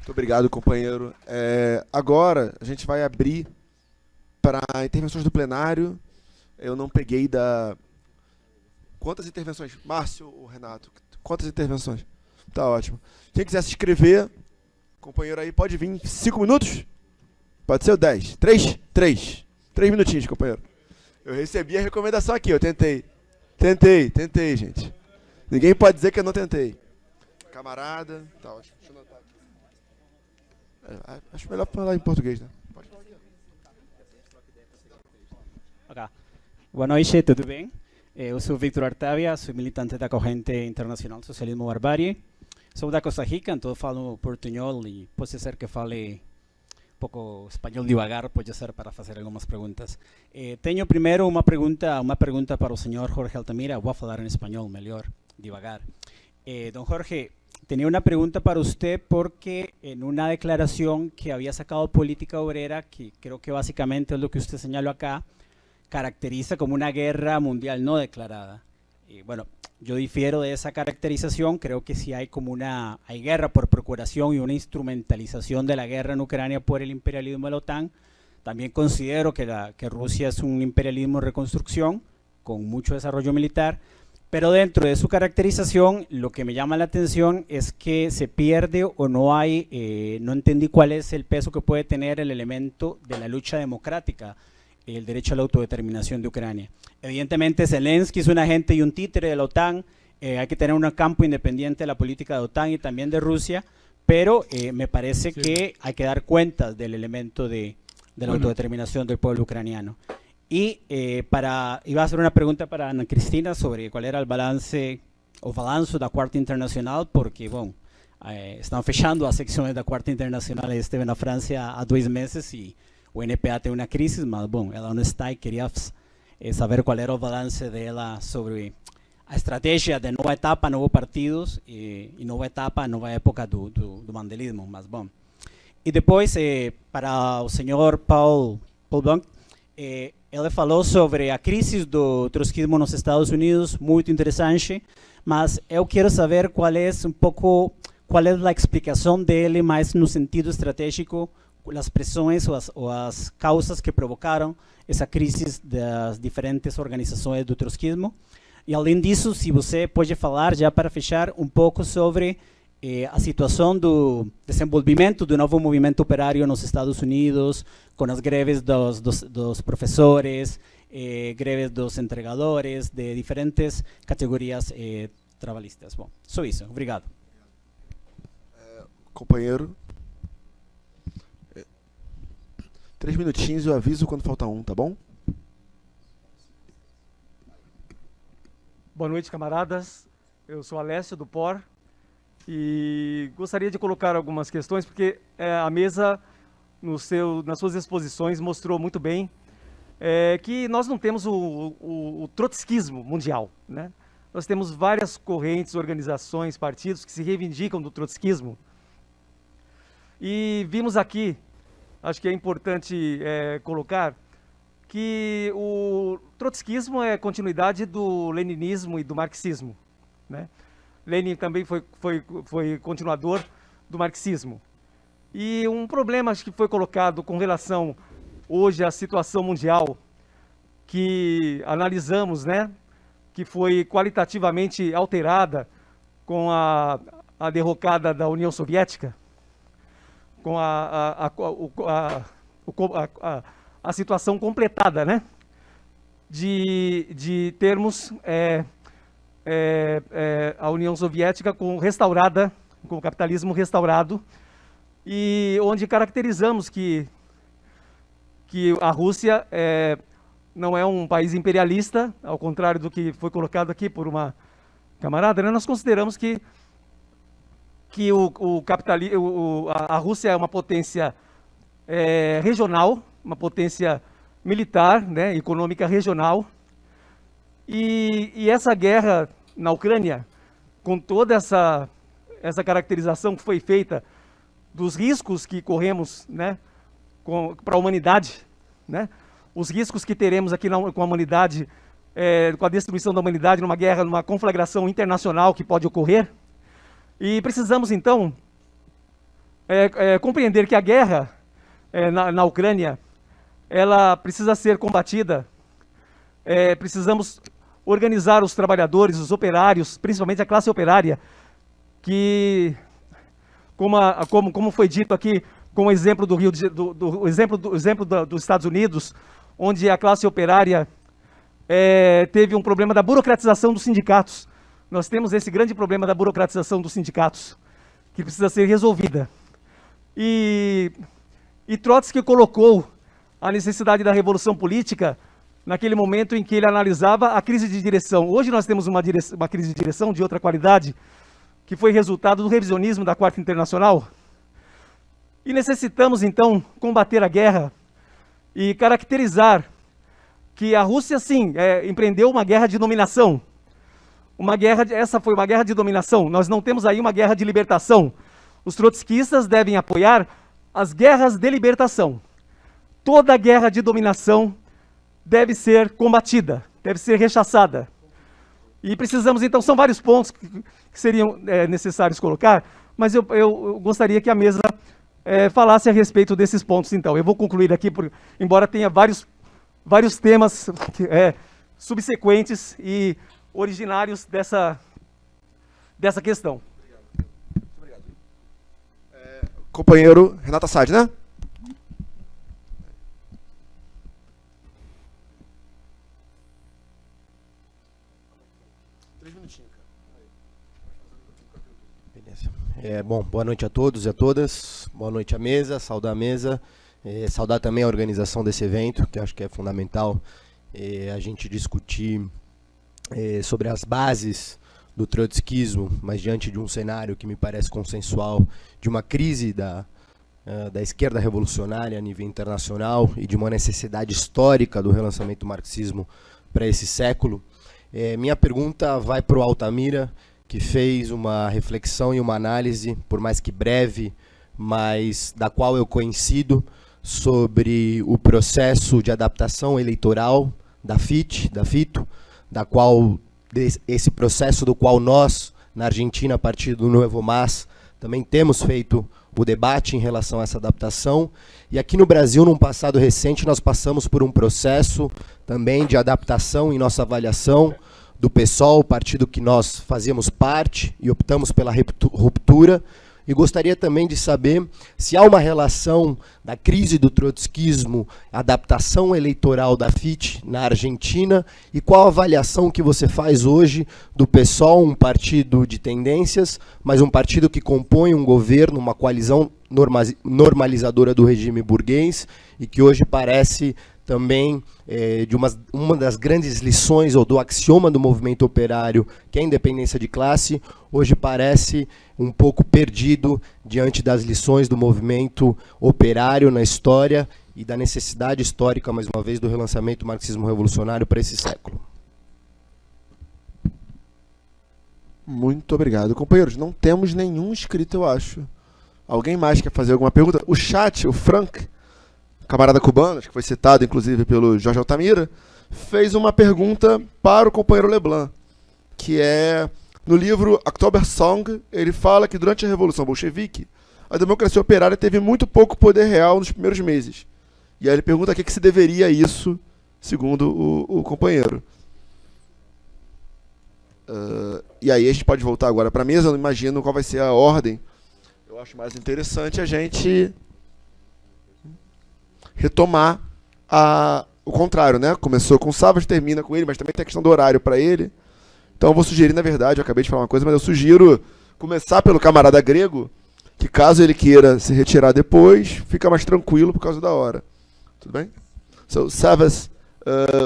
Muito obrigado, companheiro. Agora, a gente vai abrir para intervenções do plenário. Eu não peguei da... Quantas intervenções? Márcio ou Renato? Quantas intervenções? Tá ótimo. Quem quiser se inscrever, companheiro aí, pode vir 5 minutos? Pode ser o 10? 3? 3 minutinhos, companheiro. Eu recebi a recomendação aqui, eu tentei. Tentei, gente. Ninguém pode dizer que eu não tentei. Camarada, tá ótimo. Deixa eu anotar aqui. Acho melhor falar em português, né? Pode. Ok. Boa noite, tudo bem? Eu sou Victor Artavia, sou militante da corrente Internacional Socialismo Barbárie. Sou da Costa Rica, então falo portunhol e pode ser que fale um pouco espanhol devagar, pode ser para fazer algumas perguntas. Tenho primeiro uma pergunta para o senhor Jorge Altamira. Vou falar em espanhol melhor, devagar. Don Jorge, tenía una pregunta para usted porque en una declaración que había sacado Política Obrera, que creo que básicamente es lo que usted señaló acá, caracteriza como una guerra mundial no declarada. Y bueno, yo difiero de esa caracterización, creo que sí hay como hay guerra por procuración y una instrumentalización de la guerra en Ucrania por el imperialismo de la OTAN. También considero que Rusia es un imperialismo en reconstrucción con mucho desarrollo militar. Pero dentro de su caracterización, lo que me llama la atención es que se pierde o no hay, no entendí cuál es el peso que puede tener el elemento de la lucha democrática, el derecho a la autodeterminación de Ucrania. Evidentemente Zelensky es un agente y un títere de la OTAN, hay que tener un campo independiente de la política de OTAN y también de Rusia, pero me parece que hay que dar cuentas del elemento de la autodeterminación del pueblo ucraniano. Y iba a hacer una pregunta para Ana Cristina sobre cuál era el balance o balanço da Quarta Internacional, porque, bom, estão fechando as secções da Quarta Internacional. Eu estive na França há 2 meses e o NPA tem uma crise, mas, bom, ela não está e queria saber qual era o balance dela sobre a estratégia de nova etapa, novos partidos e nova etapa, nova época do mandelismo, mas, bom. E depois, para o senhor Paul LeBlanc, ele falou sobre a crise do trotskismo nos Estados Unidos, muito interessante, mas eu quero saber qual é a explicação dele mais no sentido estratégico, as pressões ou as causas que provocaram essa crise das diferentes organizações do trotskismo. E além disso, se você pode falar, já para fechar, um pouco sobre a situação do desenvolvimento do novo movimento operário nos Estados Unidos, com as greves dos professores, greves dos entregadores, de diferentes categorias trabalhistas. Bom, só isso. Obrigado. Companheiro, 3 minutinhos, eu aviso quando falta um, tá bom? Boa noite, camaradas. Eu sou Alessio do POR. E gostaria de colocar algumas questões, porque a mesa, nas suas exposições, mostrou muito bem que nós não temos o trotskismo mundial, né? Nós temos várias correntes, organizações, partidos que se reivindicam do trotskismo. E vimos aqui, acho que é importante colocar, que o trotskismo é continuidade do leninismo e do marxismo, né? Lenin também foi continuador do marxismo. E um problema acho que foi colocado com relação hoje à situação mundial, que analisamos, né, que foi qualitativamente alterada com a derrocada da União Soviética, com a situação completada, né, de termos a União Soviética com o capitalismo restaurado, e onde caracterizamos que a Rússia não é um país imperialista, ao contrário do que foi colocado aqui por uma camarada, né? Nós consideramos que a Rússia é uma potência regional, uma potência militar, né, econômica regional. E essa guerra na Ucrânia, com toda essa caracterização que foi feita dos riscos que corremos, né, para a humanidade, né, os riscos que teremos aqui com a humanidade, com a destruição da humanidade numa guerra, numa conflagração internacional que pode ocorrer. E precisamos, então, compreender que a guerra na Ucrânia, ela precisa ser combatida. Precisamos organizar os trabalhadores, os operários, principalmente a classe operária, que, como foi dito aqui, com o exemplo dos Estados Unidos, onde a classe operária teve um problema da burocratização dos sindicatos. Nós temos esse grande problema da burocratização dos sindicatos, que precisa ser resolvida. E Trotsky colocou a necessidade da revolução política naquele momento em que ele analisava a crise de direção. Hoje nós temos uma crise de direção de outra qualidade, que foi resultado do revisionismo da Quarta Internacional. E necessitamos, então, combater a guerra e caracterizar que a Rússia, sim, empreendeu uma guerra de dominação. Essa foi uma guerra de dominação. Nós não temos aí uma guerra de libertação. Os trotskistas devem apoiar as guerras de libertação. Toda guerra de dominação deve ser combatida, deve ser rechaçada. E precisamos, então, são vários pontos que seriam necessários colocar, mas eu gostaria que a mesa falasse a respeito desses pontos, então. Eu vou concluir aqui, embora tenha vários temas subsequentes e originários dessa questão. Obrigado. Companheiro Renato Assad, né? Bom, boa noite a todos e a todas, boa noite à mesa, saudar a mesa, saudar também a organização desse evento, que acho que é fundamental a gente discutir sobre as bases do trotskismo, mas diante de um cenário que me parece consensual, de uma crise da esquerda revolucionária a nível internacional e de uma necessidade histórica do relançamento do marxismo para esse século. Minha pergunta vai para o Altamira, que fez uma reflexão e uma análise, por mais que breve, mas da qual eu coincido, sobre o processo de adaptação eleitoral da FITO, esse processo do qual nós, na Argentina, a partir do Novo MAS, também temos feito o debate em relação a essa adaptação. E aqui no Brasil, num passado recente, nós passamos por um processo também de adaptação em nossa avaliação do PSOL, partido que nós fazíamos parte e optamos pela ruptura. E gostaria também de saber se há uma relação da crise do trotskismo, adaptação eleitoral da FIT na Argentina, e qual a avaliação que você faz hoje do PSOL, um partido de tendências, mas um partido que compõe um governo, uma coalizão normalizadora do regime burguês, e que hoje parece também de uma das grandes lições, ou do axioma do movimento operário, que é a independência de classe, hoje parece um pouco perdido diante das lições do movimento operário na história e da necessidade histórica, mais uma vez, do relançamento do marxismo revolucionário para esse século. Muito obrigado. Companheiros, não temos nenhum inscrito, eu acho. Alguém mais quer fazer alguma pergunta? O chat, o Frank, camarada cubano, que foi citado inclusive pelo Jorge Altamira, fez uma pergunta para o companheiro LeBlanc, que é, no livro October Song, ele fala que durante a Revolução Bolchevique, a democracia operária teve muito pouco poder real nos primeiros meses. E aí ele pergunta a que se deveria isso, segundo o companheiro. E aí a gente pode voltar agora para a mesa, eu não imagino qual vai ser a ordem. Eu acho mais interessante a gente retomar o contrário, né? Começou com o Savvas, termina com ele, mas também tem a questão do horário para ele. Então eu vou sugerir, na verdade, eu acabei de falar uma coisa, mas eu sugiro começar pelo camarada grego, que caso ele queira se retirar depois, fica mais tranquilo por causa da hora. Tudo bem? So, Savvas,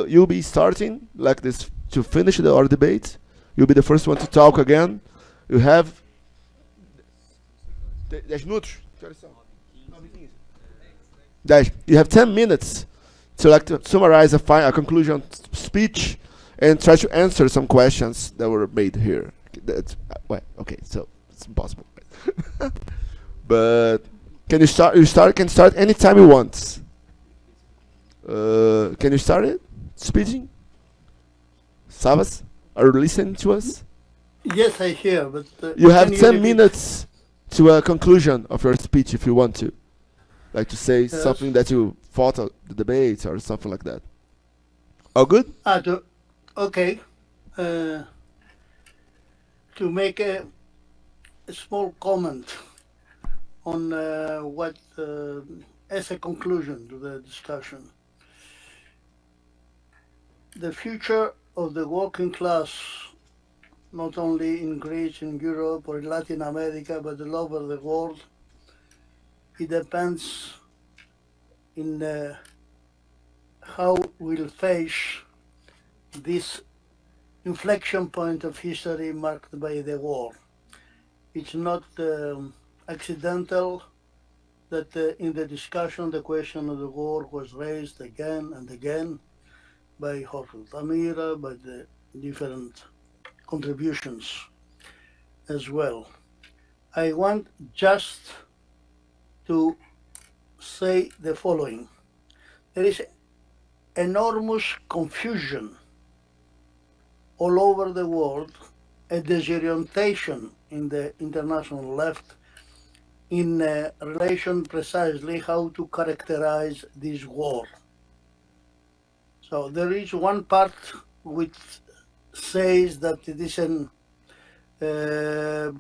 you'll be starting like this to finish our debate. You'll be the first one to talk again. You have 10 minutos? Que horas são? 10. You have 10 minutes to summarize a conclusion speech and try to answer some questions that were made here. Well, okay, so it's impossible. But can you start? You can start anytime you want. Can you start it? Speaking? Savvas, are you listening to us? Yes, I hear, but... you have 10 minutes to a conclusion of your speech if you want to. Like to say Yes. something that you fought at the debates or something like that. All good? Okay. To make a small comment on what, as a conclusion to the discussion, the future of the working class, not only in Greece, in Europe, or in Latin America, but all over the world, it depends in how we'll face this inflection point of history marked by the war. It's not accidental that in the discussion the question of the war was raised again and again by Jorge Altamira, by the different contributions as well. I want just to say the following. There is enormous confusion all over the world, a disorientation in the international left in relation precisely how to characterize this war. So there is one part which says that it is a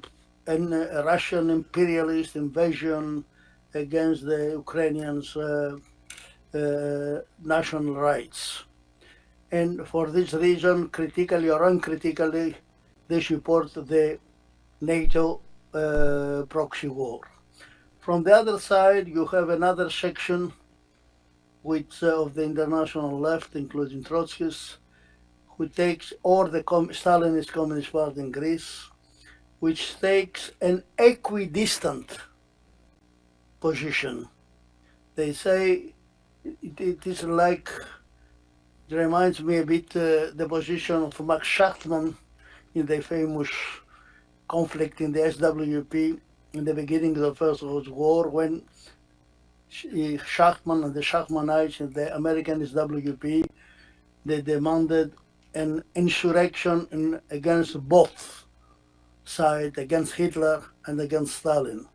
Russian imperialist invasion against the Ukrainians' national rights. And for this reason, critically or uncritically, they support the NATO proxy war. From the other side, you have another section which of the international left, including Trotskyists, who takes, or the Stalinist Communist Party in Greece, which takes an equidistant position. They say it is like, it reminds me a bit the position of Max Schachtman in the famous conflict in the SWP in the beginning of the First World War, when Schachtman and the Schachtmanites in the American SWP, they demanded an insurrection against both sides, against Hitler and against Stalin.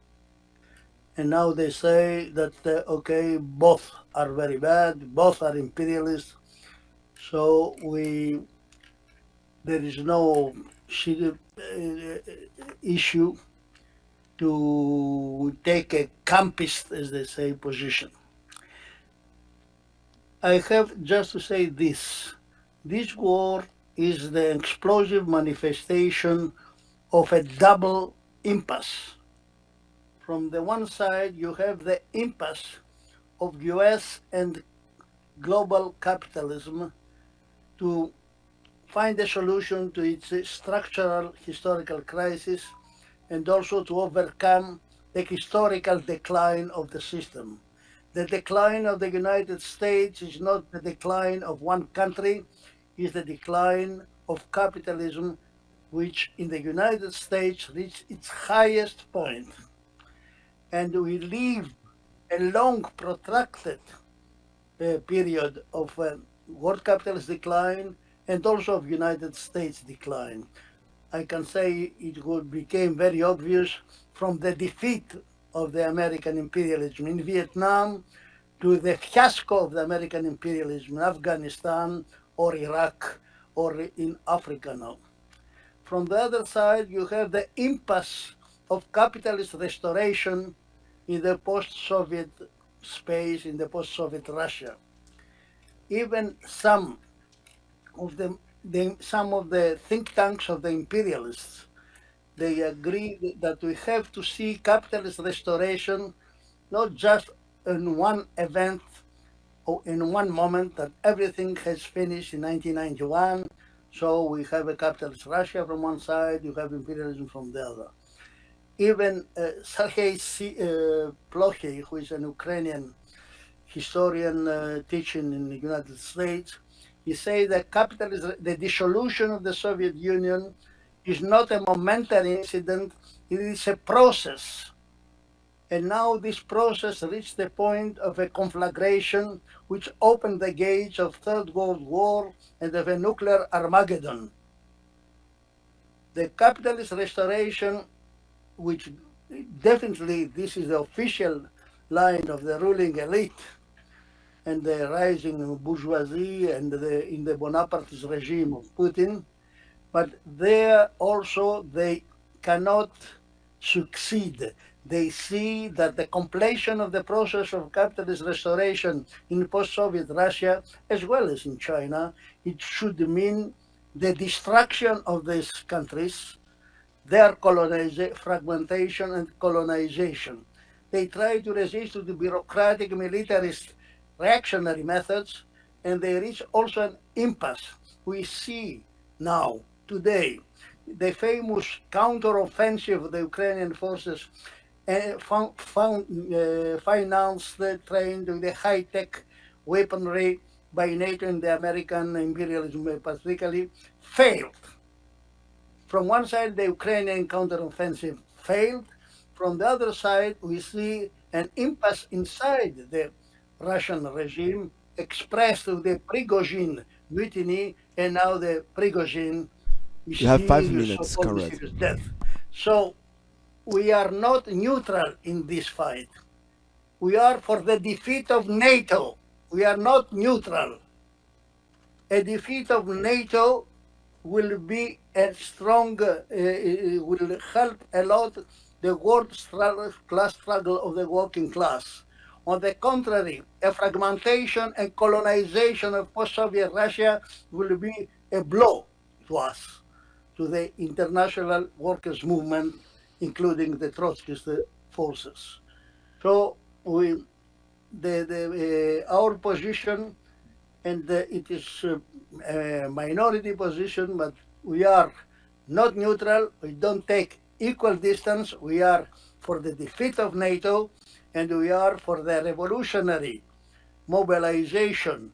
And now they say that, okay, both are very bad, both are imperialist, so there is no issue to take a campist, as they say, position. I have just to say this. This war is the explosive manifestation of a double impasse. From the one side, you have the impasse of US and global capitalism to find a solution to its structural historical crisis and also to overcome the historical decline of the system. The decline of the United States is not the decline of one country, it's the decline of capitalism, which in the United States reached its highest point. And we live a long, protracted period of world capitalist decline and also of United States decline. I can say it became very obvious from the defeat of the American imperialism in Vietnam to the fiasco of the American imperialism in Afghanistan or Iraq or in Africa now. From the other side, you have the impasse of capitalist restoration in the post-Soviet space, in the post-Soviet Russia. Even some of the think tanks of the imperialists, they agree that we have to see capitalist restoration not just in one event or in one moment, that everything has finished in 1991, so we have a capitalist Russia from one side, you have imperialism from the other. Even Sergei Plokhy, who is an Ukrainian historian teaching in the United States, he says that capitalism, the dissolution of the Soviet Union is not a momentary incident, it is a process. And now this process reached the point of a conflagration which opened the gates of Third World War and of a nuclear Armageddon. The capitalist restoration, which definitely this is the official line of the ruling elite and the rising bourgeoisie and in the Bonapartist regime of Putin, but there also they cannot succeed. They see that the completion of the process of capitalist restoration in post-Soviet Russia, as well as in China, it should mean the destruction of these countries, their fragmentation and colonization. They try to resist to the bureaucratic, militarist, reactionary methods, and they reach also an impasse. We see now, today, the famous counter-offensive of the Ukrainian forces financed, trained with the high-tech weaponry by NATO and the American imperialism particularly, failed. From one side, the Ukrainian counter-offensive failed. From the other side, we see an impasse inside the Russian regime expressed with the Prigozhin mutiny and now the Prigozhin You have 5 minutes, so-called correct. mysterious death. So we are not neutral in this fight. We are for the defeat of NATO. We are not neutral. A defeat of NATO will be a strong, will help a lot the world class struggle of the working class. On the contrary, a fragmentation and colonization of post-Soviet Russia will be a blow to us, to the international workers' movement, including the Trotskyist forces. So our position, and it is a minority position, but we are not neutral. We don't take equal distance. We are for the defeat of NATO, and we are for the revolutionary mobilization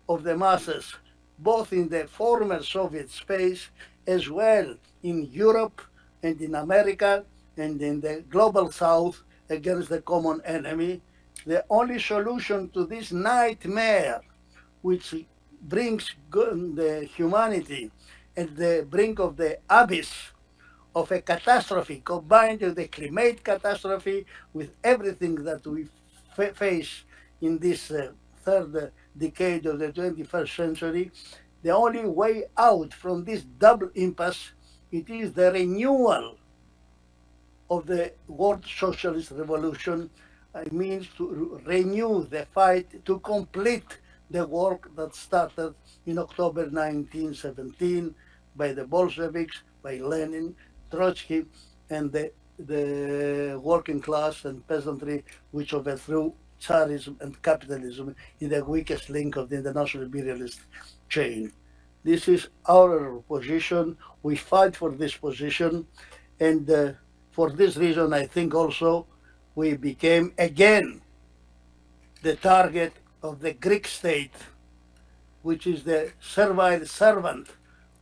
of the masses, both in the former Soviet space, as well in Europe and in America and in the global South against the common enemy. The only solution to this nightmare, which brings the humanity at the brink of the abyss of a catastrophe, combined with the climate catastrophe, with everything that we face in this third decade of the 21st century, the only way out from this double impasse, it is the renewal of the world socialist revolution. It means to renew the fight, to complete the work that started in October 1917 by the Bolsheviks, by Lenin, Trotsky, and the working class and peasantry, which overthrew Tsarism and capitalism in the weakest link of the international imperialist chain. This is our position. We fight for this position, and for this reason, I think also we became again the target of the Greek state, which is the servile servant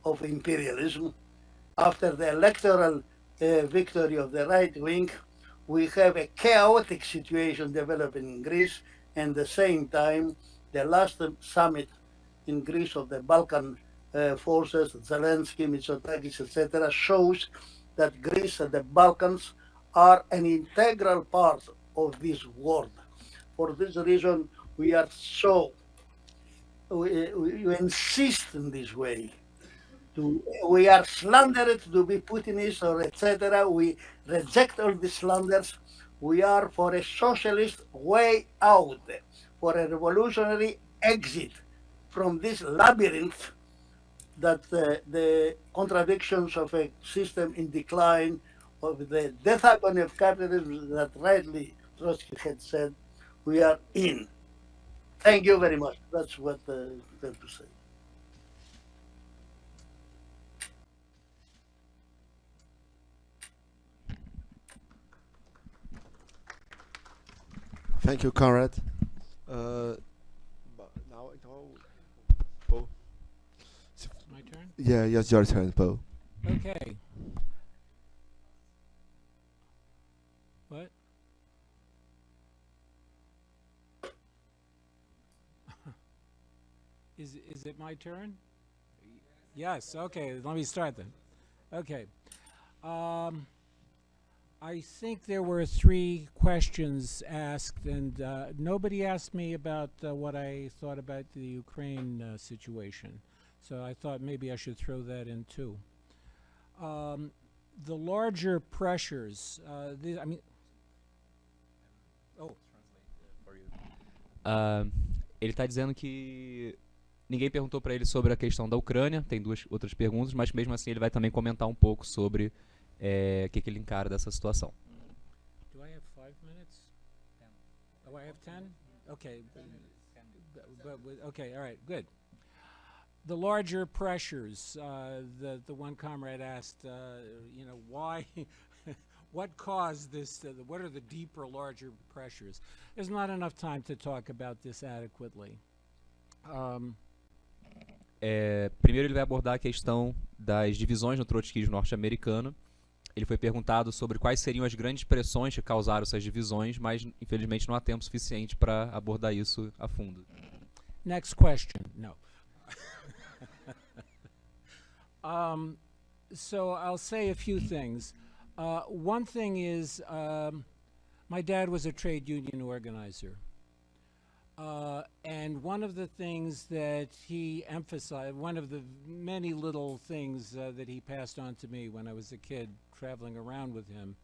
of imperialism. After the electoral victory of the right wing, we have a chaotic situation developing in Greece, and at the same time, the last summit in Greece of the Balkan forces, Zelensky, Mitsotakis, etc., shows that Greece and the Balkans are an integral part of this world. For this reason, we are so, we insist in this way. We are slandered to be Putinist or etc. We reject all the slanders. We are for a socialist way out, for a revolutionary exit from this labyrinth that the contradictions of a system in decline, of the death agony of capitalism that rightly Trotsky had said, we are in. Thank you very much. That's what I have to say. Thank you, Conrad. Now, Paul. My turn? Yeah, yes, your turn, Paul. Okay. What? Is it my turn? Yes, okay, let me start then. Okay. I think there were 3 questions asked, and nobody asked me about what I thought about the Ukraine situation. So I thought maybe I should throw that in too. The larger pressures, I mean, oh. Ele está dizendo que ninguém perguntou para ele sobre a questão da Ucrânia, tem 2 outras perguntas, mas mesmo assim ele vai também comentar um pouco sobre o que ele encara dessa situação. Do I have 5 minutes? 10. Oh, I have 10? Okay. Okay, all right, good. The larger pressures, the one comrade asked, you know, why, what caused this, what are the deeper, larger pressures? There's not enough time to talk about this adequately. Primeiro ele vai abordar a questão das divisões no trotskismo norte-americano. Ele foi perguntado sobre quais seriam as grandes pressões que causaram essas divisões, mas infelizmente não há tempo suficiente para abordar isso a fundo. Next question. No. So I'll say a few things. One thing is, my dad was a trade union organizer. And one of the things that he emphasized, one of the many little things that he passed on to me when I was a kid traveling around with him,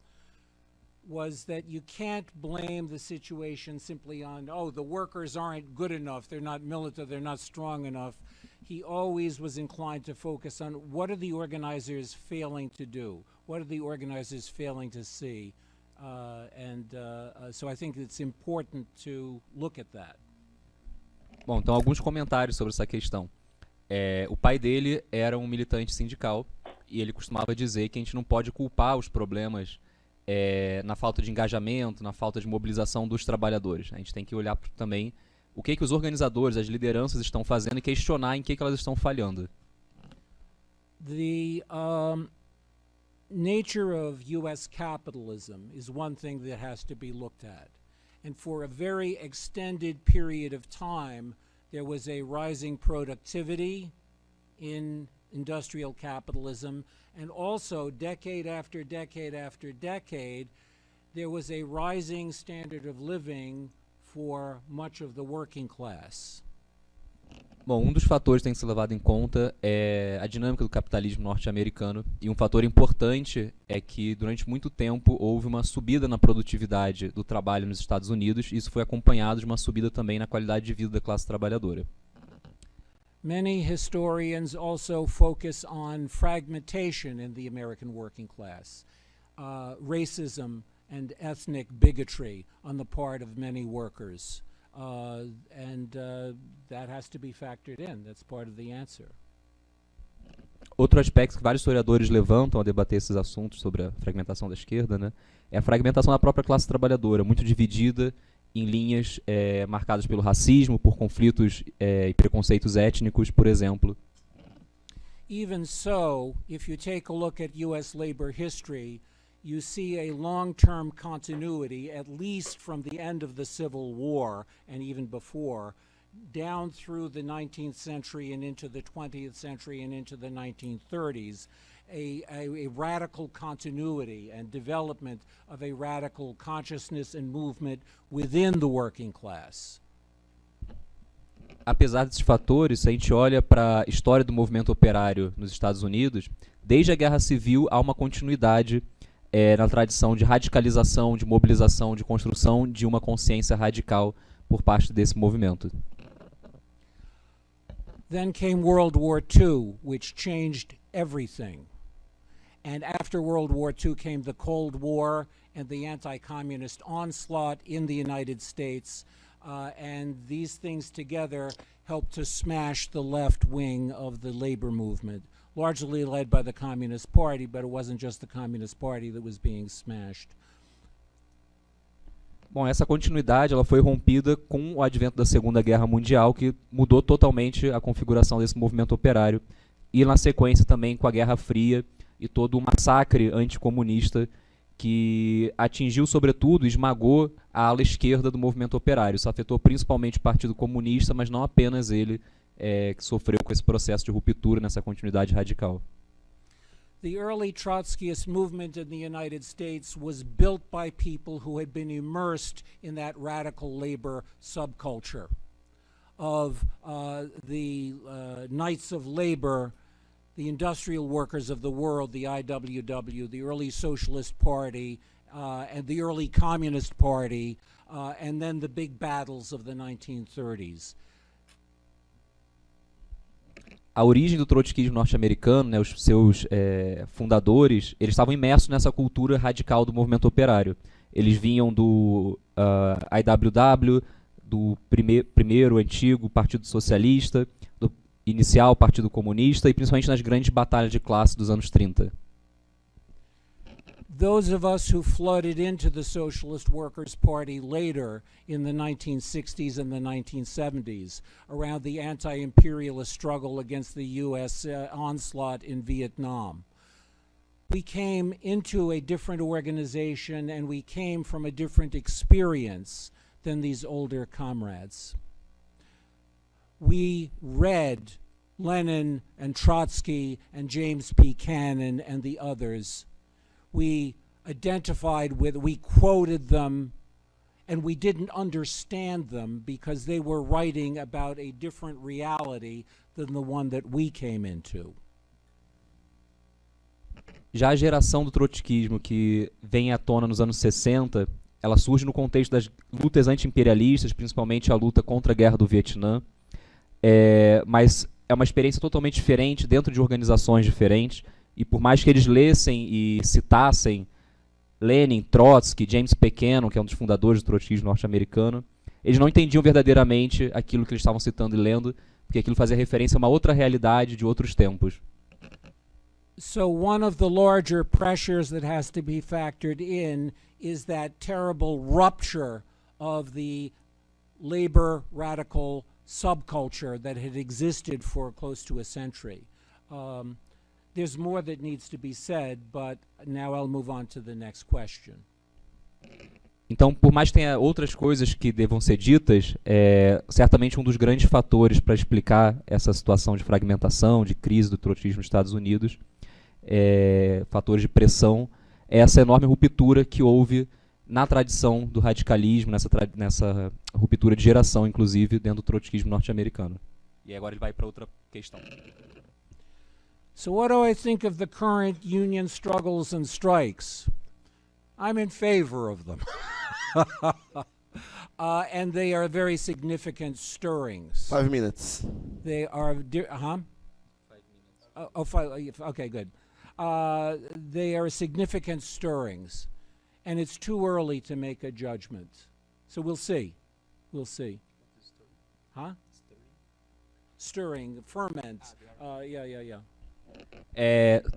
was that you can't blame the situation simply on, oh, the workers aren't good enough, they're not militant, they're not strong enough. He always was inclined to focus on what are the organizers failing to do? What are the organizers failing to see? So I think it's important to look at that. Bom, então alguns comentários sobre essa questão. O pai dele era um militante sindical e ele costumava dizer que a gente não pode culpar os problemas na falta de engajamento, na falta de mobilização dos trabalhadores. A gente tem que olhar também o que os organizadores, as lideranças estão fazendo e questionar em que elas estão falhando. The nature of U.S. capitalism is one thing that has to be looked at. And for a very extended period of time, there was a rising productivity in industrial capitalism, and also decade after decade after decade, there was a rising standard of living for much of the working class. Bom, dos fatores que tem que ser levado em conta é a dinâmica do capitalismo norte-americano, e um fator importante é que durante muito tempo houve uma subida na produtividade do trabalho nos Estados Unidos, e isso foi acompanhado de uma subida também na qualidade de vida da classe trabalhadora. Many historians also focus on fragmentation in the American working class, racism and ethnic bigotry on the part of many workers. That has to be factored in. That's part of the answer. Outro aspecto que vários historiadores levantam a debater esses assuntos sobre a fragmentação da esquerda, né, é a fragmentação da própria classe trabalhadora, muito dividida em linhas marcadas pelo racismo, por conflitos e preconceitos étnicos, por exemplo. Even so, if you take a look at U.S. labor history, you see a long-term continuity, at least from the end of the Civil War and even before, down through the 19th century and into the 20th century and into the 1930s, a radical continuity and development of a radical consciousness and movement within the working class. Apesar desses fatores, se a gente olha para a história do movimento operário nos Estados Unidos, desde a Guerra Civil há uma continuidade na tradição de radicalização, de mobilização, de construção de uma consciência radical por parte desse movimento. Then came World War II, which changed everything. And after World War II came the Cold War and the anti-communist onslaught in the United States. And these things together helped to smash the left wing of the labor movement, largely led by the Communist Party, but it wasn't just the Communist Party that was being smashed. Bom, essa continuidade ela foi rompida com o advento da Segunda Guerra Mundial, que mudou totalmente a configuração desse movimento operário, e na sequência também com a Guerra Fria e todo o massacre anticomunista que atingiu, sobretudo, e esmagou a ala esquerda do movimento operário. Isso afetou principalmente o Partido Comunista, mas não apenas ele, que sofreu com esse processo de ruptura nessa continuidade radical. the early Trotskyist movement in the United States was built by people who had been immersed in that radical labor subculture of the Knights of Labor, the industrial workers of the world, the IWW, the early Socialist Party, and the early Communist Party, and then the big battles of the 1930s. A origem do trotskismo norte-americano, né, os seus fundadores, eles estavam imersos nessa cultura radical do movimento operário. Eles vinham do IWW, do primeiro antigo Partido Socialista, do inicial Partido Comunista e principalmente nas grandes batalhas de classe dos anos 30. Those of us who flooded into the Socialist Workers' Party later in the 1960s and the 1970s around the anti-imperialist struggle against the U.S. Onslaught in Vietnam. We came into a different organization and we came from a different experience than these older comrades. We read Lenin and Trotsky and James P. Cannon and the others. We identified with, we quoted them, and we didn't understand them because they were writing about a different reality than the one that we came into. Já a geração do trotskismo, que vem à tona nos anos 60, ela surge no contexto das lutas anti-imperialistas, principalmente a luta contra a guerra do Vietnã, mas é uma experiência totalmente diferente, dentro de organizações diferentes, e por mais que eles lessem e citassem Lenin, Trotsky, James P. Cannon, que é um dos fundadores do trotskismo norte-americano, eles não entendiam verdadeiramente aquilo que eles estavam citando e lendo, porque aquilo fazia referência a uma outra realidade de outros tempos. So one of the larger pressures that has to be factored in is that terrible rupture of the labor radical subculture that had existed for close to a century. There's more that needs to be said, but now I'll move on to the next question. Então, por mais que tenha outras coisas que devam ser ditas, certamente um dos grandes fatores para explicar essa situação de fragmentação, de crise do trotskismo nos Estados Unidos, fatores de pressão, é essa enorme ruptura que houve na tradição do radicalismo, nessa ruptura de geração, inclusive, dentro do trotskismo norte-americano. E agora ele vai para outra questão. So what do I think of the current union struggles and strikes? I'm in favor of them. And they are very significant stirrings. 5 minutes. They are, 5 minutes. Okay, good. They are significant stirrings. And it's too early to make a judgment. So we'll see. We'll see. Huh? Stirring, ferment. Yeah.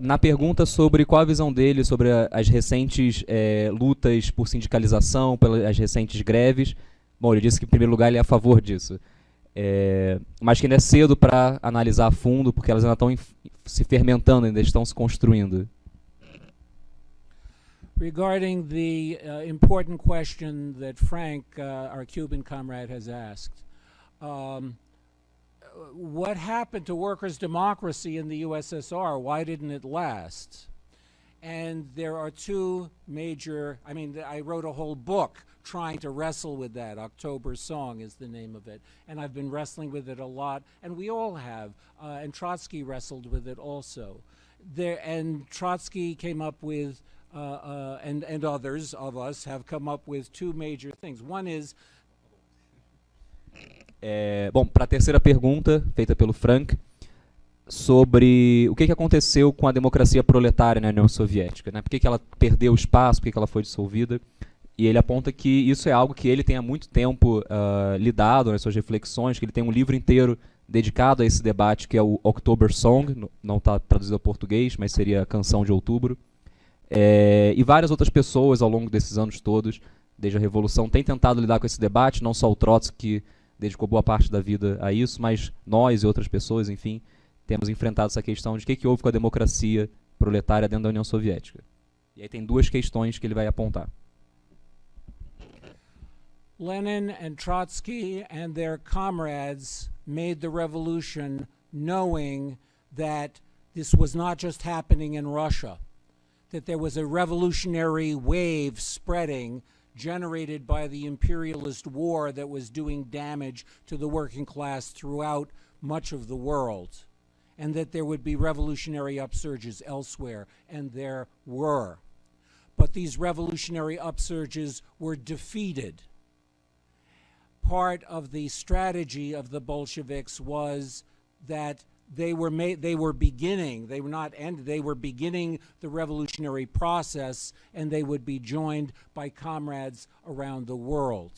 Na pergunta sobre qual a visão dele sobre as recentes lutas por sindicalização, pelas recentes greves, bom, ele disse que em primeiro lugar ele é a favor disso, mas que ainda é cedo para analisar a fundo, porque elas ainda estão se fermentando, ainda estão se construindo. Regarding the important question that Frank, our Cuban comrade, has asked, what happened to workers' democracy in the USSR? Why didn't it last? And there are two major, I wrote a whole book trying to wrestle with that. October Song is the name of it. And I've been wrestling with it a lot, and we all have. And Trotsky wrestled with it also. And Trotsky came up with, and others of us have come up with two major things. One is, bom, para a terceira pergunta, feita pelo Frank, sobre o que aconteceu com a democracia proletária na União Soviética, né? Por que ela perdeu espaço, por que ela foi dissolvida, e ele aponta que isso é algo que ele tem há muito tempo lidado nas suas reflexões, que ele tem um livro inteiro dedicado a esse debate, que é o October Song, não está traduzido ao português, mas seria a Canção de Outubro, e várias outras pessoas ao longo desses anos todos, desde a Revolução, têm tentado lidar com esse debate, não só o Trotsky, que dedicou boa parte da vida a isso, mas nós e outras pessoas, enfim, temos enfrentado essa questão de o que houve com a democracia proletária dentro da União Soviética. E aí tem duas questões que ele vai apontar. Lenin and Trotsky and their comrades made the revolution knowing that this was not just happening in Russia, that there was a revolutionary wave spreading generated by the imperialist war that was doing damage to the working class throughout much of the world, and that there would be revolutionary upsurges elsewhere, and there were. But these revolutionary upsurges were defeated. Part of the strategy of the Bolsheviks was that they were beginning the revolutionary process, and they would be joined by comrades around the world.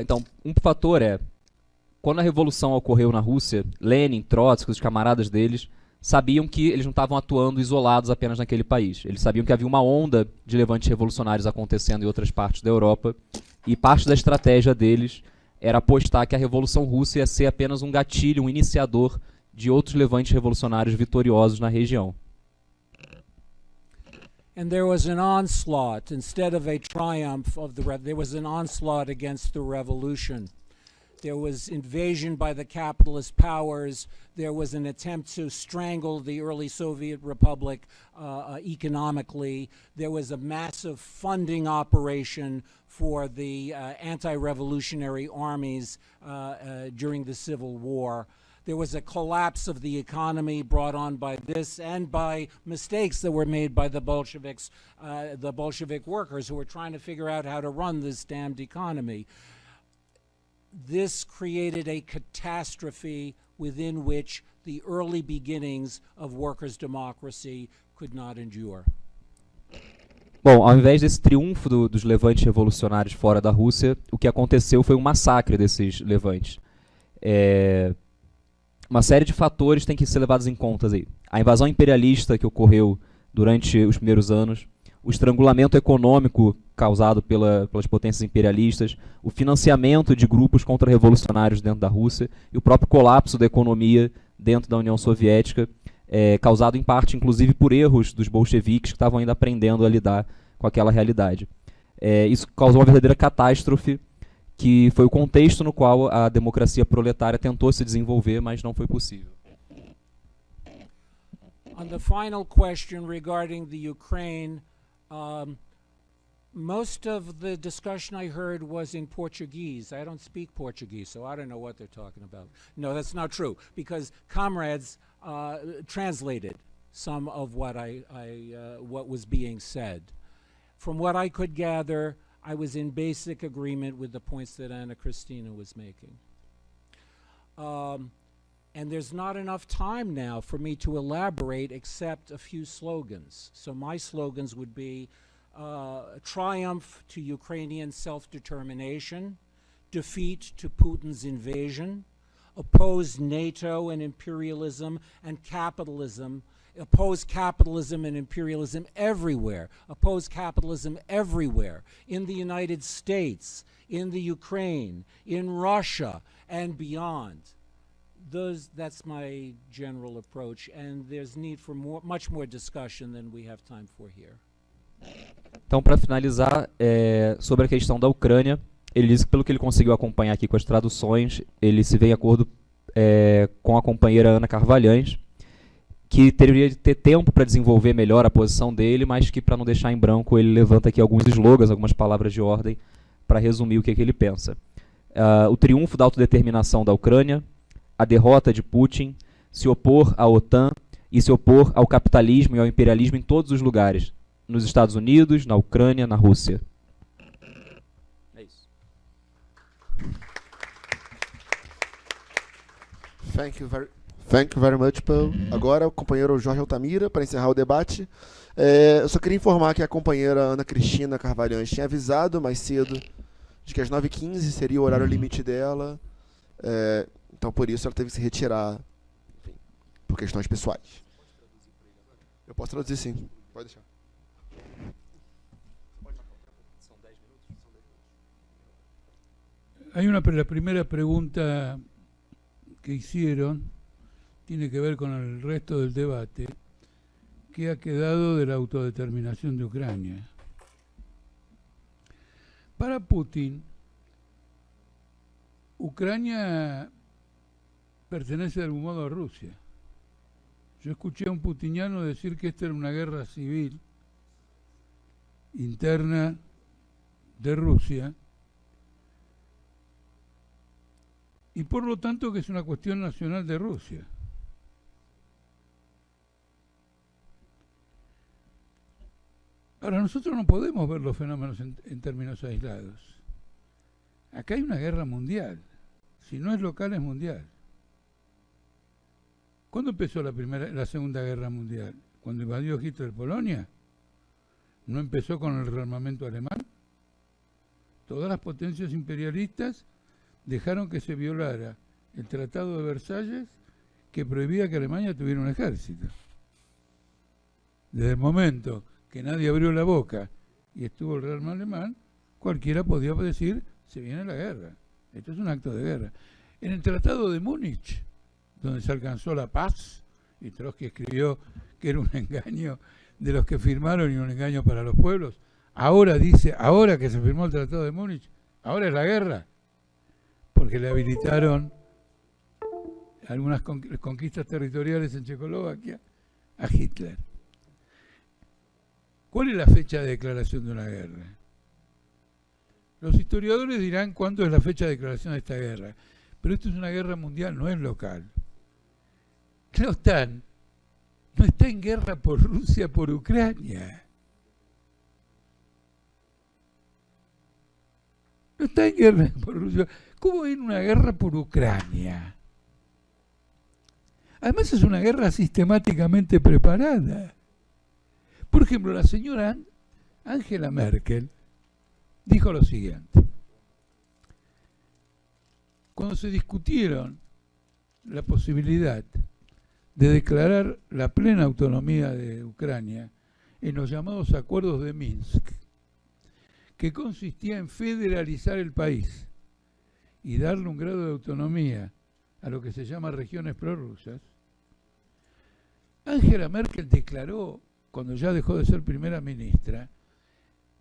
Então, um fator é, quando a revolução ocorreu na Rússia, Lenin, Trotsky, os camaradas deles, sabiam que eles não estavam atuando isolados apenas naquele país. Eles sabiam que havia uma onda de levantes revolucionários acontecendo em outras partes da Europa, e parte da estratégia deles era apostar que a Revolução Russa ia ser apenas um gatilho, um iniciador de outros levantes revolucionários vitoriosos na região. And there was an onslaught, instead of a triumph of there was an onslaught against the revolution. There was invasion by the capitalist powers. There was an attempt to strangle the early Soviet Republic economically. There was a massive funding operation for the anti-revolutionary armies during the Civil War. There was a collapse of the economy brought on by this and by mistakes that were made by the Bolsheviks, the Bolshevik workers who were trying to figure out how to run this damned economy. This created a catastrophe within which the early beginnings of workers' democracy could not endure. Bom, ao invés desse triunfo dos levantes revolucionários fora da Rússia, o que aconteceu foi um massacre desses levantes. Uma série de fatores tem que ser levados em conta aí. A invasão imperialista que ocorreu durante os primeiros anos, o estrangulamento econômico causado pelas potências imperialistas, o financiamento de grupos contra-revolucionários dentro da Rússia e o próprio colapso da economia dentro da União Soviética, causado em parte, inclusive, por erros dos bolcheviques que estavam ainda aprendendo a lidar com aquela realidade. Isso causou uma verdadeira catástrofe, que foi o contexto no qual a democracia proletária tentou se desenvolver, mas não foi possível. On the final question regarding the Ukraine, most of the discussion I heard was in Portuguese. I don't speak Portuguese, so I don't know what they're talking about. No, that's not true, because comrades translated some of what what was being said. From what I could gather, I was in basic agreement with the points that Anna Cristina was making. And there's not enough time now for me to elaborate except a few slogans. So my slogans would be triumph to Ukrainian self-determination, defeat to Putin's invasion, oppose NATO and imperialism and capitalism, oppose capitalism and imperialism everywhere, oppose capitalism everywhere, in the United States, in the Ukraine, in Russia, and beyond. That's my general approach, and there's need for much more discussion than we have time for here. Então, para finalizar, sobre a questão da Ucrânia, ele diz que, pelo que ele conseguiu acompanhar aqui com as traduções, ele se vê em acordo com a companheira Ana Carvalhaes, que teria de ter tempo para desenvolver melhor a posição dele, mas que, para não deixar em branco, ele levanta aqui alguns slogans, algumas palavras de ordem, para resumir o que ele pensa. O triunfo da autodeterminação da Ucrânia, a derrota de Putin, se opor à OTAN e se opor ao capitalismo e ao imperialismo em todos os lugares, nos Estados Unidos, na Ucrânia, na Rússia. É isso. Thank you very much, Paul. Agora o companheiro Jorge Altamira, para encerrar o debate. Eu só queria informar que a companheira Ana Cristina Carvalhaes tinha avisado mais cedo de que às 9h15 seria o horário limite dela. Então, por isso, ela teve que se retirar, enfim, por questões pessoais. Eu posso traduzir, sim. Pode deixar. La primera pregunta que hicieron tiene que ver con el resto del debate, que ha quedado de la autodeterminación de Ucrania. Para Putin, Ucrania pertenece de algún modo a Rusia. Yo escuché a un putiniano decir que esta era una guerra civil interna de Rusia y por lo tanto que es una cuestión nacional de Rusia. Ahora, nosotros no podemos ver los fenómenos en términos aislados. Acá hay una guerra mundial. Si no es local, es mundial. ¿Cuándo empezó la Segunda Guerra Mundial? ¿Cuando invadió Hitler Polonia? ¿No empezó con el rearmamento alemán? Todas las potencias imperialistas dejaron que se violara el Tratado de Versalles, que prohibía que Alemania tuviera un ejército. Desde el momento que nadie abrió la boca y estuvo el rearme alemán, cualquiera podía decir, se viene la guerra. Esto es un acto de guerra. En el Tratado de Múnich, donde se alcanzó la paz, y Trotsky escribió que era un engaño de los que firmaron y un engaño para los pueblos, ahora dice, ahora que se firmó el Tratado de Múnich, ahora es la guerra, porque le habilitaron algunas conquistas territoriales en Checoslovaquia a Hitler. ¿Cuál es la fecha de declaración de una guerra? Los historiadores dirán cuándo es la fecha de declaración de esta guerra, pero esto es una guerra mundial, no es local. La OTAN no está en guerra por Rusia, por Ucrania. No está en guerra por Rusia. ¿Cómo en una guerra por Ucrania? Además es una guerra sistemáticamente preparada. Por ejemplo, la señora Angela Merkel dijo lo siguiente. Cuando se discutieron la posibilidad de declarar la plena autonomía de Ucrania en los llamados acuerdos de Minsk, que consistía en federalizar el país y darle un grado de autonomía a lo que se llama regiones prorrusas, Angela Merkel declaró, cuando ya dejó de ser primera ministra,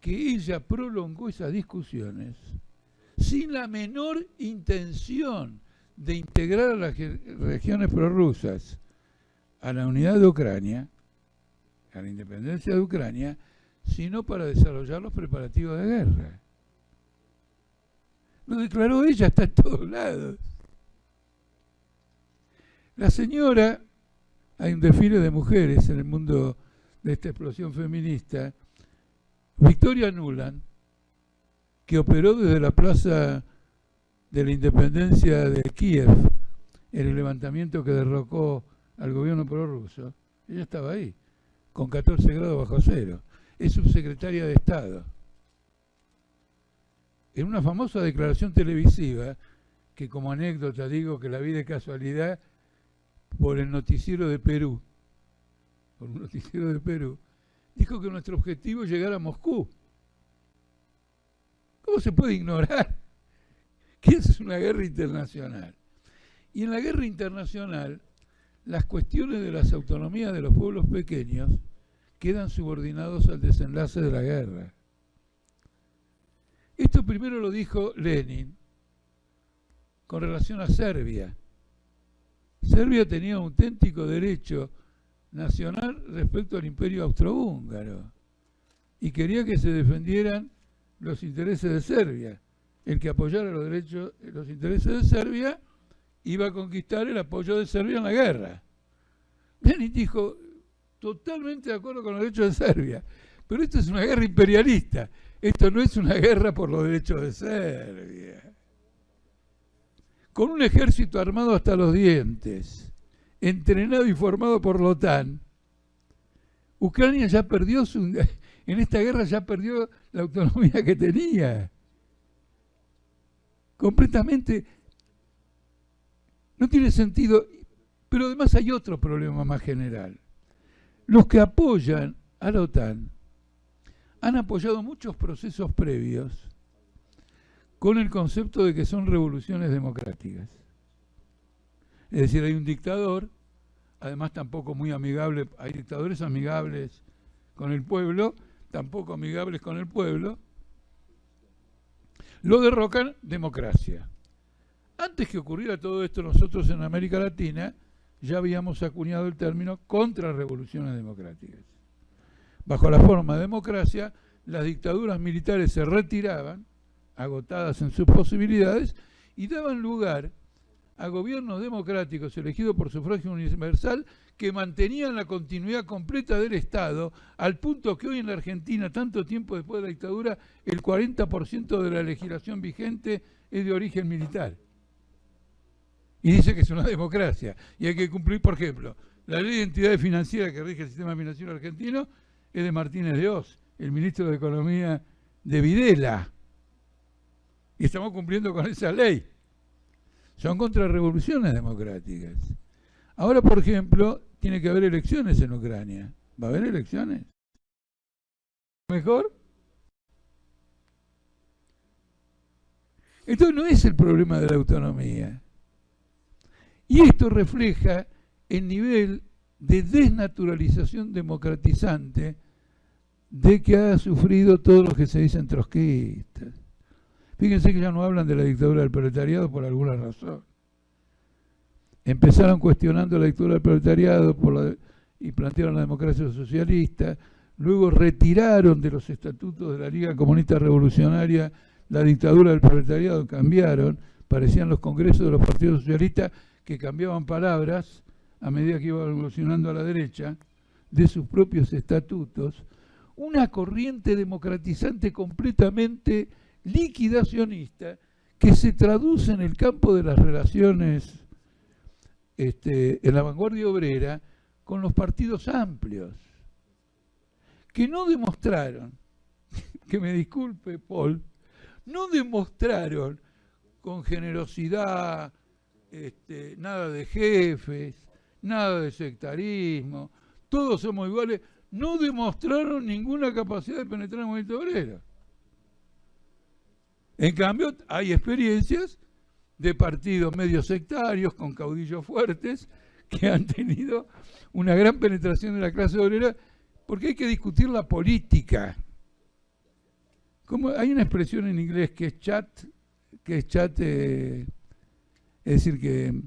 que ella prolongó esas discusiones sin la menor intención de integrar a las regiones prorrusas a la unidad de Ucrania, a la independencia de Ucrania, sino para desarrollar los preparativos de guerra. Lo declaró ella, está en todos lados. La señora, hay un desfile de mujeres en el mundo de esta explosión feminista, Victoria Nuland, que operó desde la plaza de la independencia de Kiev en el levantamiento que derrocó al gobierno prorruso, ella estaba ahí, con 14 grados bajo cero. Es subsecretaria de Estado. En una famosa declaración televisiva, que como anécdota digo que la vi de casualidad por el noticiero de Perú, por un noticiero de Perú, dijo que nuestro objetivo es llegar a Moscú. ¿Cómo se puede ignorar que eso es una guerra internacional? Y en la guerra internacional, las cuestiones de las autonomías de los pueblos pequeños quedan subordinados al desenlace de la guerra. Esto primero lo dijo Lenin con relación a Serbia. Serbia tenía un auténtico derecho nacional respecto al imperio austrohúngaro y quería que se defendieran los intereses de Serbia. El que apoyara los intereses de Serbia iba a conquistar el apoyo de Serbia en la guerra. Lenin dijo, totalmente de acuerdo con los derechos de Serbia, pero esto es una guerra imperialista, esto no es una guerra por los derechos de Serbia. Con un ejército armado hasta los dientes, entrenado y formado por la OTAN, Ucrania ya perdió en esta guerra ya perdió la autonomía que tenía. Completamente. No tiene sentido. Pero además hay otro problema más general. Los que apoyan a la OTAN han apoyado muchos procesos previos con el concepto de que son revoluciones democráticas. Es decir, hay un dictador, además tampoco muy amigable, hay dictadores amigables con el pueblo, tampoco amigables con el pueblo, lo derrocan, democracia. Antes que ocurriera todo esto, nosotros en América Latina ya habíamos acuñado el término contrarrevoluciones democráticas. Bajo la forma de democracia, las dictaduras militares se retiraban, agotadas en sus posibilidades, y daban lugar a gobiernos democráticos elegidos por sufragio universal que mantenían la continuidad completa del Estado, al punto que hoy en la Argentina, tanto tiempo después de la dictadura, el 40% de la legislación vigente es de origen militar. Y dice que es una democracia. Y hay que cumplir, por ejemplo, la ley de entidades financieras que rige el sistema financiero argentino es de Martínez de Oz, el ministro de Economía de Videla. Y estamos cumpliendo con esa ley. Son contrarrevoluciones democráticas. Ahora, por ejemplo, tiene que haber elecciones en Ucrania. ¿Va a haber elecciones? ¿Mejor? Entonces no es el problema de la autonomía. Y esto refleja el nivel de desnaturalización democratizante de que ha sufrido todos los que se dicen trotskistas. Fíjense que ya no hablan de la dictadura del proletariado por alguna razón. Empezaron cuestionando la dictadura del proletariado y plantearon la democracia socialista, luego retiraron de los estatutos de la Liga Comunista Revolucionaria la dictadura del proletariado, cambiaron, parecían los congresos de los partidos socialistas que cambiaban palabras a medida que iba evolucionando a la derecha de sus propios estatutos, una corriente democratizante completamente liquidacionista que se traduce en el campo de las relaciones en la vanguardia obrera con los partidos amplios, que no demostraron, que me disculpe Paul, no demostraron con generosidad, nada de jefes, nada de sectarismo, todos somos iguales, no demostraron ninguna capacidad de penetrar en el movimiento obrero. En cambio, hay experiencias de partidos medio sectarios con caudillos fuertes que han tenido una gran penetración de la clase obrera, porque hay que discutir la política. Como hay una expresión en inglés que es chat, es decir, que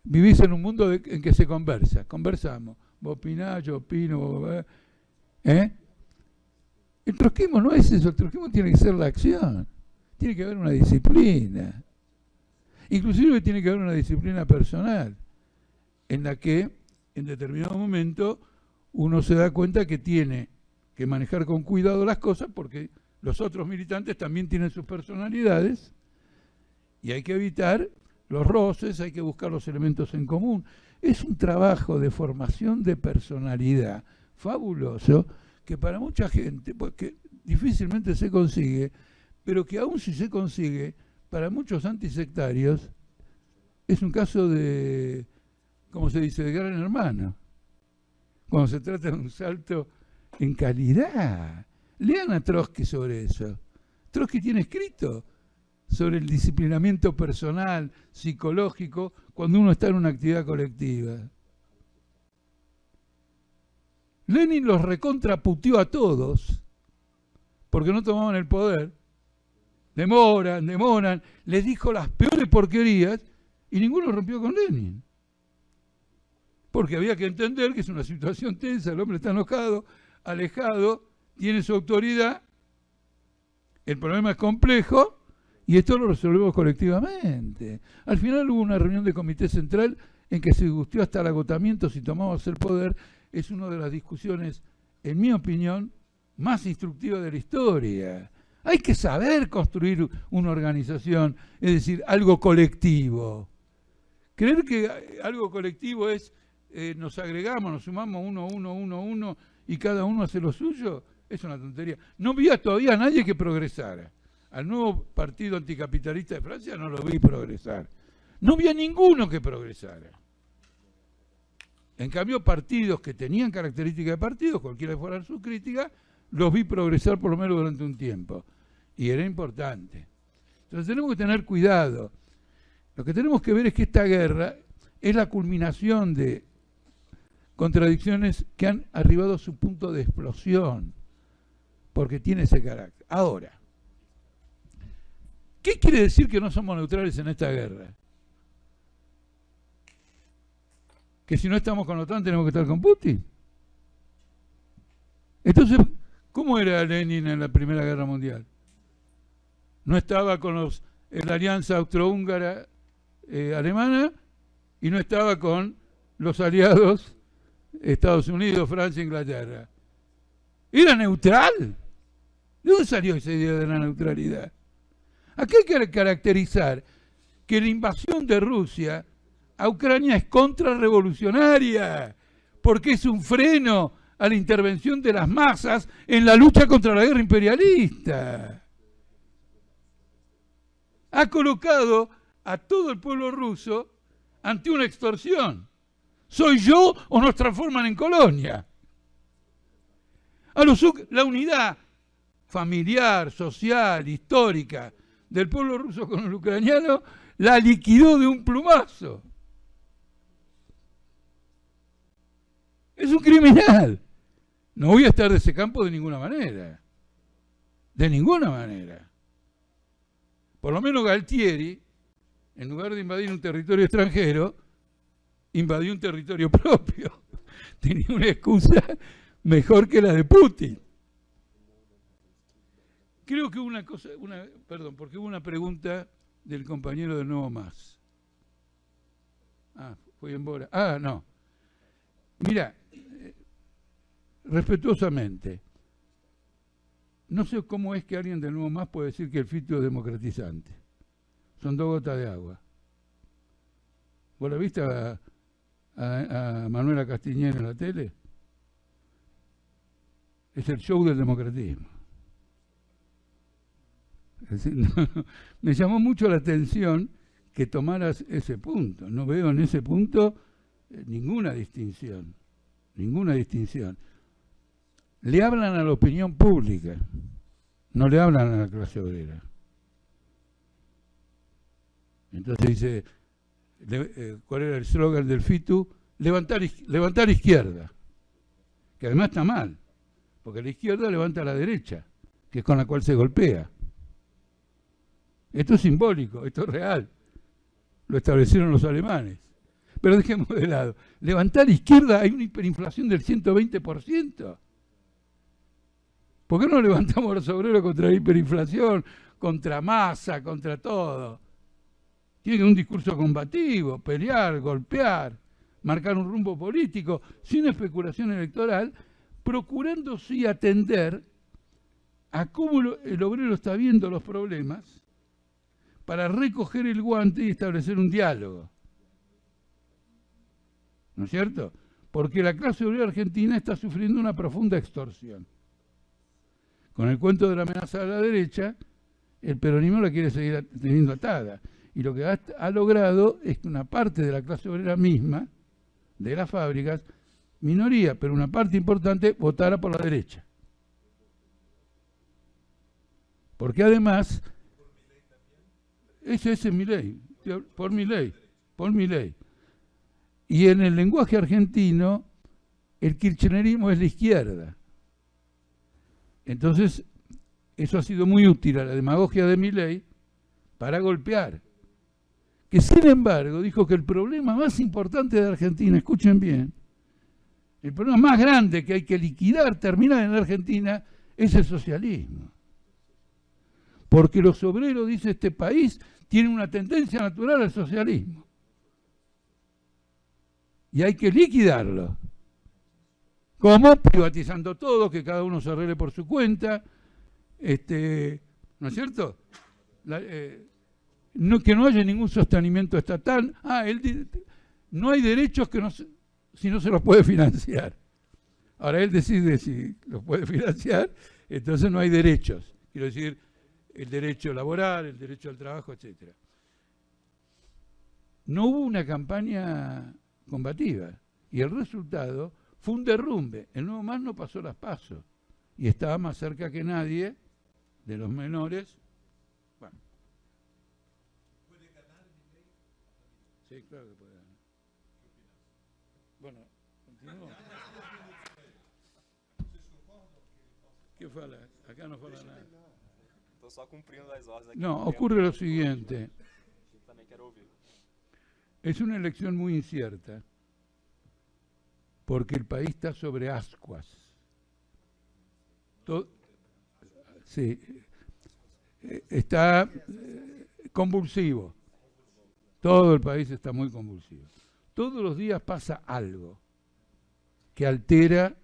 vivís en un mundo en que se conversamos. Vos opinás, yo opino, ¿eh? El trotskismo no es eso, el trotskismo tiene que ser la acción, tiene que haber una disciplina, inclusive tiene que haber una disciplina personal, en la que en determinado momento uno se da cuenta que tiene que manejar con cuidado las cosas porque los otros militantes también tienen sus personalidades y hay que evitar los roces, hay que buscar los elementos en común. Es un trabajo de formación de personalidad fabuloso que para mucha gente, pues, que difícilmente se consigue, pero que aún si se consigue, para muchos antisectarios, es un caso de, ¿cómo se dice?, de gran hermano. Cuando se trata de un salto en calidad. Lean a Trotsky sobre eso. Trotsky tiene escrito sobre el disciplinamiento personal, psicológico, cuando uno está en una actividad colectiva. Lenin los recontraputeó a todos porque no tomaban el poder. Demoran, les dijo las peores porquerías y ninguno rompió con Lenin. Porque había que entender que es una situación tensa, el hombre está enojado, alejado, tiene su autoridad, el problema es complejo y esto lo resolvemos colectivamente. Al final hubo una reunión de comité central en que se discutió hasta el agotamiento si tomamos el poder. Es una de las discusiones, en mi opinión, más instructivas de la historia. Hay que saber construir una organización, es decir, algo colectivo. Creer que algo colectivo es, nos agregamos, nos sumamos uno, y cada uno hace lo suyo, es una tontería. No vi todavía a nadie que progresara. Al nuevo partido anticapitalista de Francia no lo vi progresar. No vi a ninguno que progresara. En cambio, partidos que tenían características de partidos, cualquiera fuera su crítica, los vi progresar por lo menos durante un tiempo. Y era importante. Entonces tenemos que tener cuidado. Lo que tenemos que ver es que esta guerra es la culminación de contradicciones que han arribado a su punto de explosión, porque tiene ese carácter. Ahora, ¿Qué quiere decir que no somos neutrales en esta guerra? ¿Que si no estamos con la OTAN tenemos que estar con Putin? Entonces, ¿cómo era Lenin en la Primera Guerra Mundial? No estaba con la alianza austrohúngara alemana y no estaba con los aliados Estados Unidos, Francia, Inglaterra. ¿Era neutral? ¿De dónde salió esa idea de la neutralidad? Aquí hay que caracterizar que la invasión de Rusia a Ucrania es contrarrevolucionaria, porque es un freno a la intervención de las masas en la lucha contra la guerra imperialista. Ha colocado a todo el pueblo ruso ante una extorsión. ¿Soy yo o nos transforman en colonia? La unidad familiar, social, histórica del pueblo ruso con el ucraniano la liquidó de un plumazo. Es un criminal. No voy a estar de ese campo de ninguna manera. De ninguna manera. Por lo menos Galtieri, en lugar de invadir un territorio extranjero, invadió un territorio propio. Tenía una excusa mejor que la de Putin. Creo que porque hubo una pregunta del compañero de Nuevo Más. Fue en Bora. No. Mira, respetuosamente, no sé cómo es que alguien de Nuevo Más puede decir que el fito es democratizante. Son 2 gotas de agua. ¿Vos la viste a Manuela Castiñera en la tele? Es el show del democratismo. Es decir, me llamó mucho la atención que tomaras ese punto. No veo en ese punto ninguna distinción. Ninguna distinción. Le hablan a la opinión pública, no le hablan a la clase obrera. Entonces dice, ¿cuál era el eslogan del FITU? Levantar izquierda, que además está mal, porque la izquierda levanta a la derecha, que es con la cual se golpea. Esto es simbólico, esto es real, lo establecieron los alemanes. Pero dejemos de lado, levantar izquierda, hay una hiperinflación del 120%. ¿Por qué no levantamos los obreros contra la hiperinflación, contra Massa, contra todo? Tiene un discurso combativo, pelear, golpear, marcar un rumbo político, sin especulación electoral, procurando sí atender a cómo el obrero está viendo los problemas para recoger el guante y establecer un diálogo. ¿No es cierto? Porque la clase obrera argentina está sufriendo una profunda extorsión. Con el cuento de la amenaza de la derecha, el peronismo la quiere seguir teniendo atada. Y lo que ha logrado es que una parte de la clase obrera misma, de las fábricas, minoría, pero una parte importante, votara por la derecha. Porque además, ese es mi ley, por mi ley. Y en el lenguaje argentino, el kirchnerismo es la izquierda. Entonces, eso ha sido muy útil a la demagogia de Milei para golpear. Que sin embargo, dijo que el problema más importante de Argentina, escuchen bien, el problema más grande que hay que liquidar, terminar en la Argentina, es el socialismo. Porque los obreros, dice este país, tienen una tendencia natural al socialismo. Y hay que liquidarlo. ¿Cómo? Privatizando todo, que cada uno se arregle por su cuenta, ¿no es cierto? Que no haya ningún sostenimiento estatal. No hay derechos si no se los puede financiar. Ahora él decide si los puede financiar, entonces no hay derechos. Quiero decir, el derecho laboral, el derecho al trabajo, etc. No hubo una campaña combativa y el resultado fue un derrumbe. El Nuevo Más no pasó las PASO y estaba más cerca que nadie de los menores. Bueno. ¿Puede ganar Milei? Sí, claro que puede ganar. Bueno, continúo. ¿Qué fala? Acá no fala nada. Estou só cumprindo as ordens aqui. No, ocurre lo siguiente. Es una elección muy incierta, porque el país está sobre ascuas. Sí, está convulsivo. Todo el país está muy convulsivo. Todos los días pasa algo que altera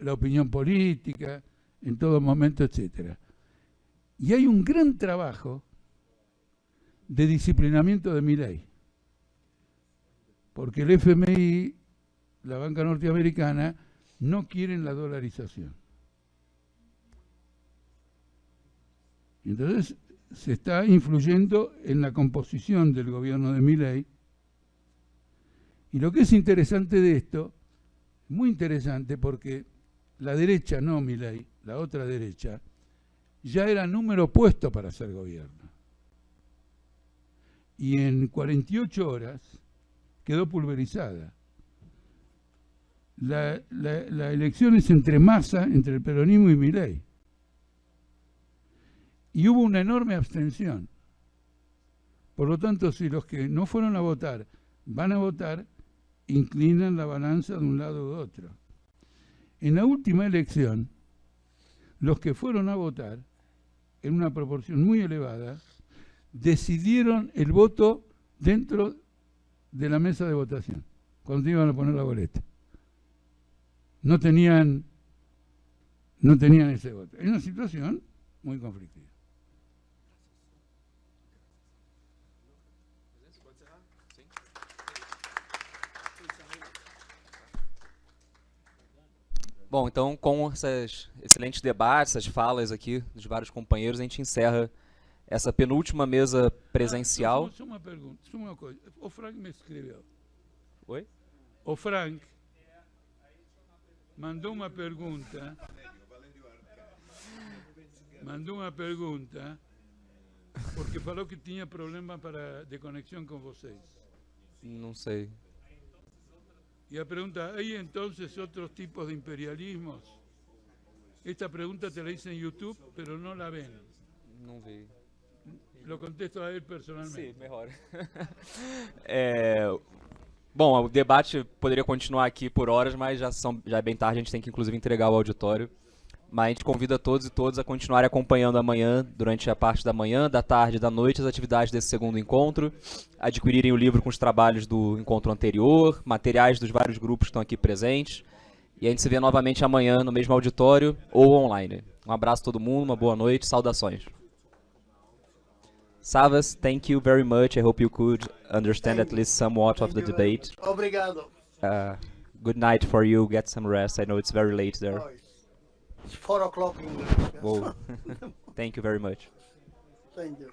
la opinión política, en todo momento, etc. Y hay un gran trabajo de disciplinamiento de Milei, porque el FMI, la banca norteamericana, no quieren la dolarización. Entonces se está influyendo en la composición del gobierno de Milei. Y lo que es interesante de esto, muy interesante, porque la derecha, no Milei, la otra derecha, ya era número puesto para hacer gobierno. Y en 48 horas quedó pulverizada. La elección es entre Massa, entre el peronismo y Milei. Y hubo una enorme abstención. Por lo tanto, si los que no fueron a votar van a votar, inclinan la balanza de un lado u otro. En la última elección, los que fueron a votar, en una proporción muy elevada, decidieron el voto dentro de la mesa de votación, cuando iban a poner la boleta. No tenían ese voto. Es una situación muy conflictiva. Bom, então com esses excelentes debates, essas falas aqui dos vários companheiros, a gente encerra essa penúltima mesa presencial. Só uma pergunta, só uma coisa. O Frank me escreveu. Oi? O Frank mandou uma pergunta. Mandou uma pergunta porque falou que tinha problema de conexão com vocês. Não sei. Y la pregunta, ¿hay entonces otros tipos de imperialismos? Esta pregunta te la hice en YouTube, pero no la ven. Não vi. Lo contesto a él personalmente. Sim, melhor. Bom, o debate poderia continuar aqui por horas, mas já é bem tarde, a gente tem que inclusive entregar o auditório. Mas a gente convida todos e todas a continuarem acompanhando amanhã, durante a parte da manhã, da tarde e da noite, as atividades desse segundo encontro, adquirirem o livro com os trabalhos do encontro anterior, materiais dos vários grupos que estão aqui presentes, e a gente se vê novamente amanhã no mesmo auditório ou online. Um abraço a todo mundo, uma boa noite, saudações. Savvas, thank you very much. I hope you could understand at least somewhat of the debate. Obrigado. Good night for you, get some rest. I know it's very late there. It's 4 o'clock in English. Whoa. Thank you very much. Thank you.